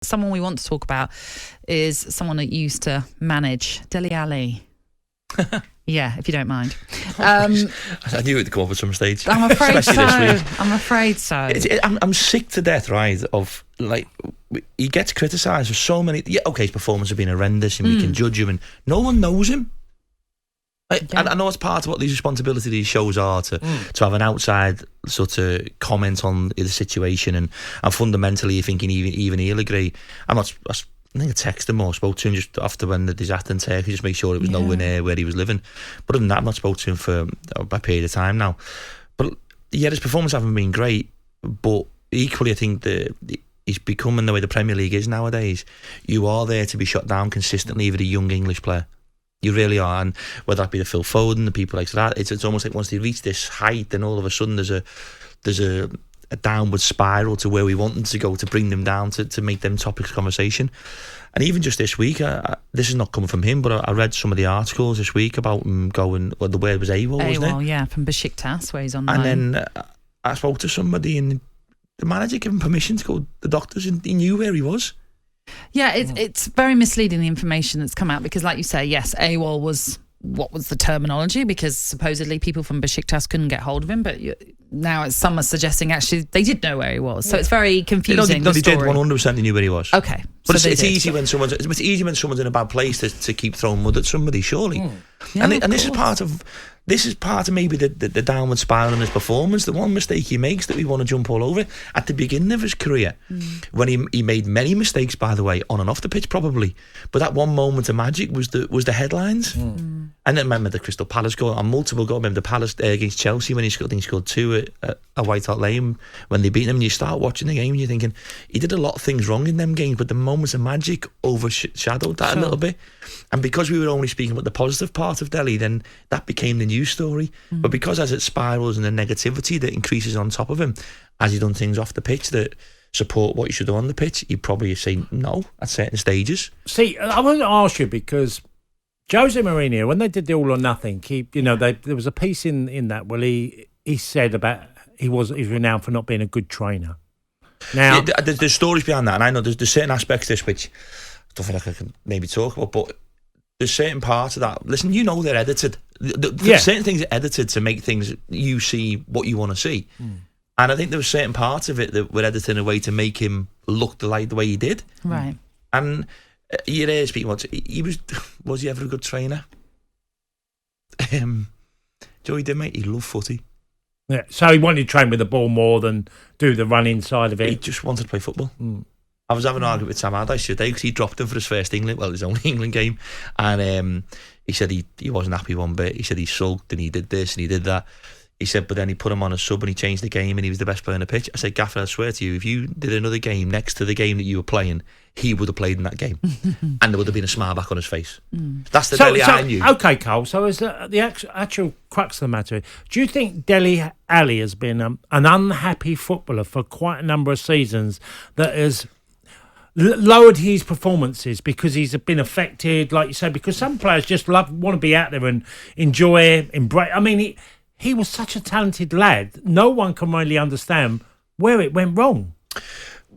someone we want to talk about is someone that used to manage Dele Alli. Yeah, if you don't mind. I knew it would come up at some stage. I'm afraid so. I'm afraid so. I'm sick to death, right, of, like, he gets criticised for so many... Yeah, OK, his performance has been horrendous and we can judge him, and no one knows him. I know it's part of what these responsibilities of these shows are, to have an outside sort of comment on the situation, and fundamentally you're thinking even he'll agree. I think I texted him or spoke to him just after when the disaster in Turkey, just make sure it was nowhere near where he was living. But other than that, I've not spoken to him for a period of time now. But yeah, his performance hasn't been great, but equally I think that he's becoming the way the Premier League is nowadays. You are there to be shut down consistently with a young English player. You really are, and whether that be the Phil Foden, the people like that, it's almost like once they reach this height, then all of a sudden there's a downward spiral to where we want them to go, to bring them down, to make them topics of conversation. And even just this week, this is not coming from him, but I read some of the articles this week about him going, well, the word was AWOL, wasn't it? Yeah, from Besiktas, where he's on loan. And then I spoke to somebody, and the manager gave him permission to go to the doctors, and he knew where he was. Yeah, it's very misleading, the information that's come out, because like you say, yes, AWOL was what was the terminology, because supposedly people from Besiktas couldn't get hold of him, but now some are suggesting actually they did know where he was, so it's very confusing. No, they did 100%. They knew where he was. Okay, but it's easy when someone's in a bad place to keep throwing mud at somebody, surely. Yeah, and this is part of maybe the downward spiral in his performance. The one mistake he makes that we want to jump all over at the beginning of his career, when he made many mistakes, by the way, on and off the pitch probably, but that one moment of magic was the headlines. And then remember the Crystal Palace goal, and multiple goals. Remember the Palace against Chelsea when he scored 2 at White Hart Lane when they beat them. And you start watching the game and you're thinking he did a lot of things wrong in them games, but the moments of magic overshadowed that a little bit. And because we were only speaking about the positive part of Dele, then that became the news story. But because as it spirals and the negativity that increases on top of him, as he done things off the pitch that support what you should do on the pitch, he'd probably say no at certain stages. See, I want to ask you, because Jose Mourinho, when they did the All or Nothing, there was a piece in that where he said about he's renowned for not being a good trainer. Now, there's stories behind that, and I know there's certain aspects of this which I don't feel like I can maybe talk about, but there's certain parts of that. Listen, they're edited. Certain things are edited to make things you see what you want to see. And I think there were certain parts of it that were edited in a way to make him look the way he did. Right. And you're there speaking about, was he ever a good trainer? Joey did, mate. He loved footy. Yeah, so he wanted to train with the ball more than do the running side of it. He just wanted to play football. I was having an argument with Sam Allardyce today because he dropped him for his first his only England game, and he said he wasn't happy one bit. He said he sulked and he did this and he did that. He said, but then he put him on a sub and he changed the game and he was the best player on the pitch. I said, Gaffer, I swear to you, if you did another game next to the game that you were playing, he would have played in that game. And there would have been a smile back on his face. That's the Dele I knew. Okay, Carl, so as the actual crux of the matter, do you think Dele Alli has been an unhappy footballer for quite a number of seasons that has lowered his performances because he's been affected, like you say, because some players just want to be out there and enjoy, embrace. I mean, he was such a talented lad. No one can really understand where it went wrong.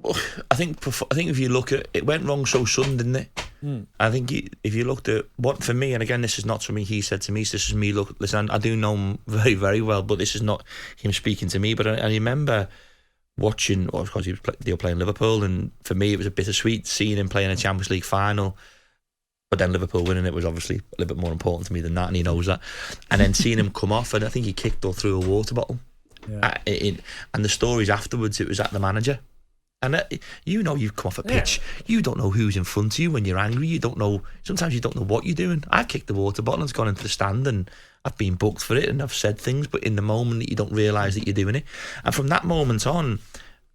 Well, I think if you look at it, went wrong so sudden, didn't it? I think if you looked at what, for me, and again, this is not something he said to me. This is me. Listen, I do know him very, very well, but this is not him speaking to me. But I remember watching, of course, they were playing Liverpool, and for me, it was a bittersweet seeing him playing a Champions League final. But then Liverpool winning it was obviously a little bit more important to me than that, and he knows that. And then seeing him come off, and I think he kicked or threw a water bottle. Yeah. And the stories afterwards, it was at the manager. And you've come off a pitch. Yeah. You don't know who's in front of you when you're angry. You don't know. Sometimes you don't know what you're doing. I've kicked the water bottle and it's gone into the stand, and I've been booked for it, and I've said things, but in the moment you don't realise that you're doing it. And from that moment on,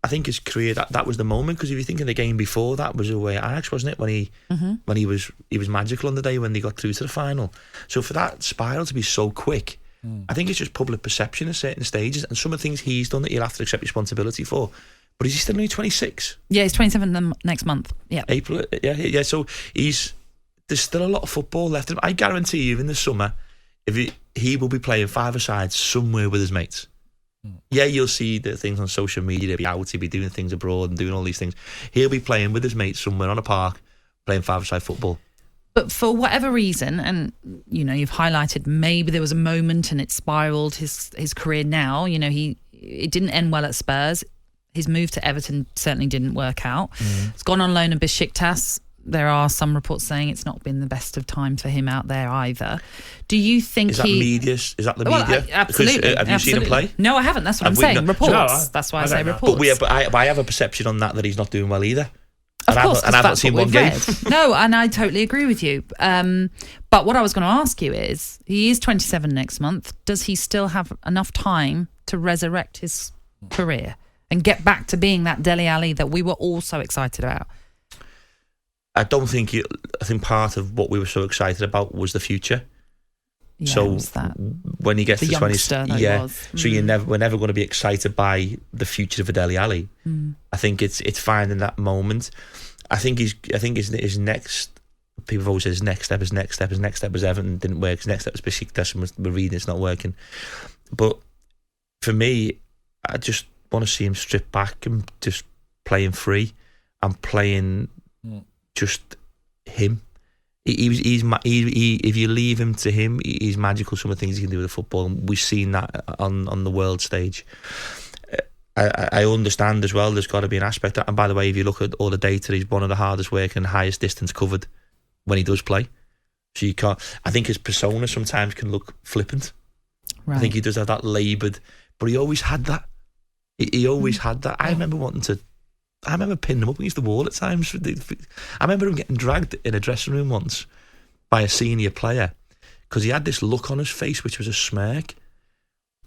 I think his career, that was the moment, because if you think of the game before that was away at Ajax, wasn't it? When he was magical on the day when they got through to the final. So for that spiral to be so quick, I think it's just public perception at certain stages, and some of the things he's done that he'll have to accept responsibility for. But is he still only 26? Yeah, he's 27 next month. Yeah, April. Yeah. So there's still a lot of football left. I guarantee you, in the summer, if he will be playing five-a-side somewhere with his mates. Yeah, you'll see the things on social media. He'll be out, he'll be doing things abroad and doing all these things. He'll be playing with his mates somewhere on a park, playing five-a-side football. But for whatever reason, and you've highlighted maybe there was a moment and it spiralled his career. Now, it didn't end well at Spurs. His move to Everton certainly didn't work out. It's gone on loan at Besiktas. There are some reports saying it's not been the best of time for him out there either. Do you think Is that the media? Absolutely. Because, have you seen him play? No, I haven't. That's what I'm saying. Reports. That's why I say reports. But I have a perception on that he's not doing well either. Of course, I've not seen one game. No, and I totally agree with you. But what I was going to ask you is, he is 27 next month. Does he still have enough time to resurrect his career and get back to being that Dele Alli that we were all so excited about? I don't think I think part of what we were so excited about was the future. Yeah, so was that when he gets the to 20, so we're never going to be excited by the future of Dele Alli. I think it's finding that moment. I think his next. People have always said his next step was Everton, didn't work. His next step was Besiktas, and we're reading it's not working. But for me, I just want to see him strip back and just playing free and playing just him. If you leave him to him, he's magical. Some of the things he can do with the football, and we've seen that on the world stage. I understand as well. There's got to be an aspect that, and by the way, if you look at all the data, he's one of the hardest working, highest distance covered when he does play. So you can't. I think his persona sometimes can look flippant. Right. I think he does have that laboured, but he always had that. He always had that. I remember pinning him up against the wall at times. I remember him getting dragged in a dressing room once by a senior player because he had this look on his face which was a smirk,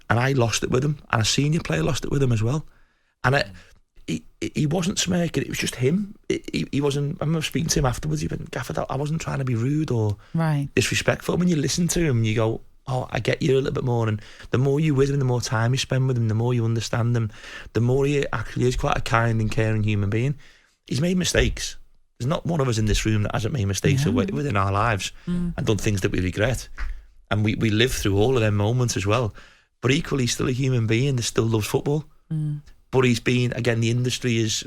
and I lost it with him, and a senior player lost it with him as well. And he wasn't smirking; it was just him. He wasn't. I remember speaking to him afterwards. He went, "Gaffer, I wasn't trying to be rude or disrespectful." When you listen to him, you go, "Oh, I get you a little bit more." And the more you with him, the more time you spend with him, the more you understand him, the more he actually is quite a kind and caring human being. He's made mistakes. There's not one of us in this room that hasn't made mistakes within our lives and done things that we regret. And we live through all of them moments as well. But equally, he's still a human being that still loves football. But he's been, again, the industry is...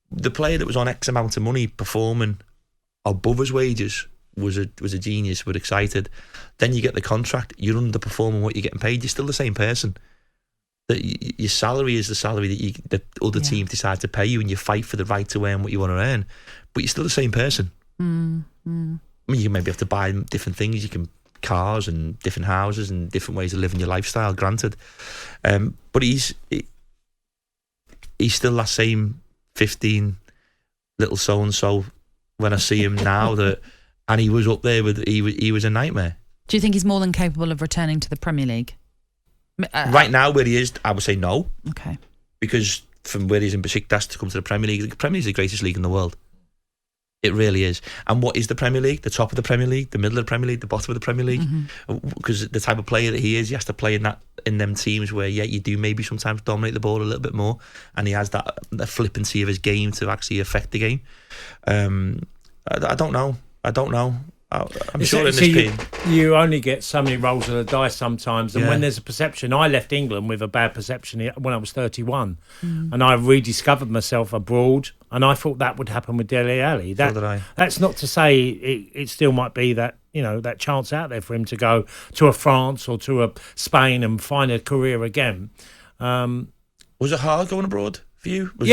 The player that was on X amount of money performing above his wages was a genius. We're excited. Then you get the contract, you're underperforming what you're getting paid, you're still the same person. Your salary is the salary that other teams decide to pay you, and you fight for the right to earn what you want to earn, but you're still the same person. I mean, you maybe have to buy different things, you can cars and different houses and different ways of living your lifestyle, granted, but he's still that same 15 little so-and-so when I see him now. And he was up there he was a nightmare. Do you think he's more than capable of returning to the Premier League? Right now, where he is, I would say no. Okay. Because from where he's in Besiktas to come to the Premier League is the greatest league in the world. It really is. And what is the Premier League? The top of the Premier League, the middle of the Premier League, the bottom of the Premier League? Because the type of player that he is, he has to play in them teams where, you do maybe sometimes dominate the ball a little bit more, and he has that flippancy of his game to actually affect the game. I don't know. I'm sure in this team you only get so many rolls of the dice sometimes, and when there's a perception, I left England with a bad perception when I was 31, and I rediscovered myself abroad, and I thought that would happen with Dele Alli. That's not to say it still might be that that chance out there for him to go to a France or to a Spain and find a career again. Was it hard going abroad for you? But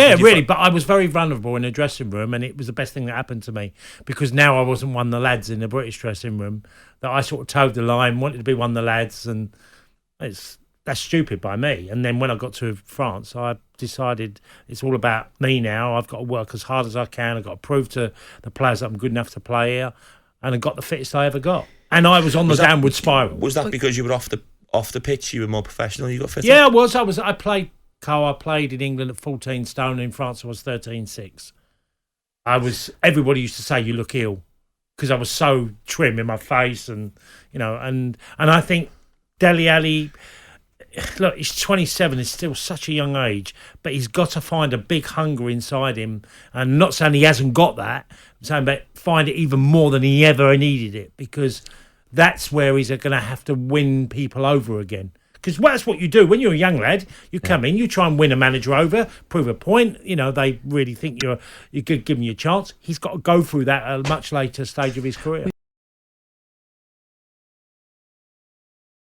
I was very vulnerable in the dressing room, and it was the best thing that happened to me, because now I wasn't one of the lads in the British dressing room, that I sort of towed the line, wanted to be one of the lads, and that's stupid by me. And then when I got to France, I decided it's all about me now. I've got to work as hard as I can. I've got to prove to the players that I'm good enough to play here, and I got the fittest I ever got. And I was on the downward spiral. Was that because you were off the pitch, you were more professional, you got fitter? Yeah, I was. I played in England at 14 stone. In France, I was 13.6. Everybody used to say you look ill, because I was so trim in my face, and I think Dele Alli, look, he's 27, it's still such a young age, but he's got to find a big hunger inside him. And I'm not saying he hasn't got that, I'm saying, but find it even more than he ever needed it, because that's where he's going to have to win people over again. Because that's what you do when you're a young lad. You come in, you try and win a manager over, prove a point. You know, they really think you could give him your chance. He's got to go through that at a much later stage of his career.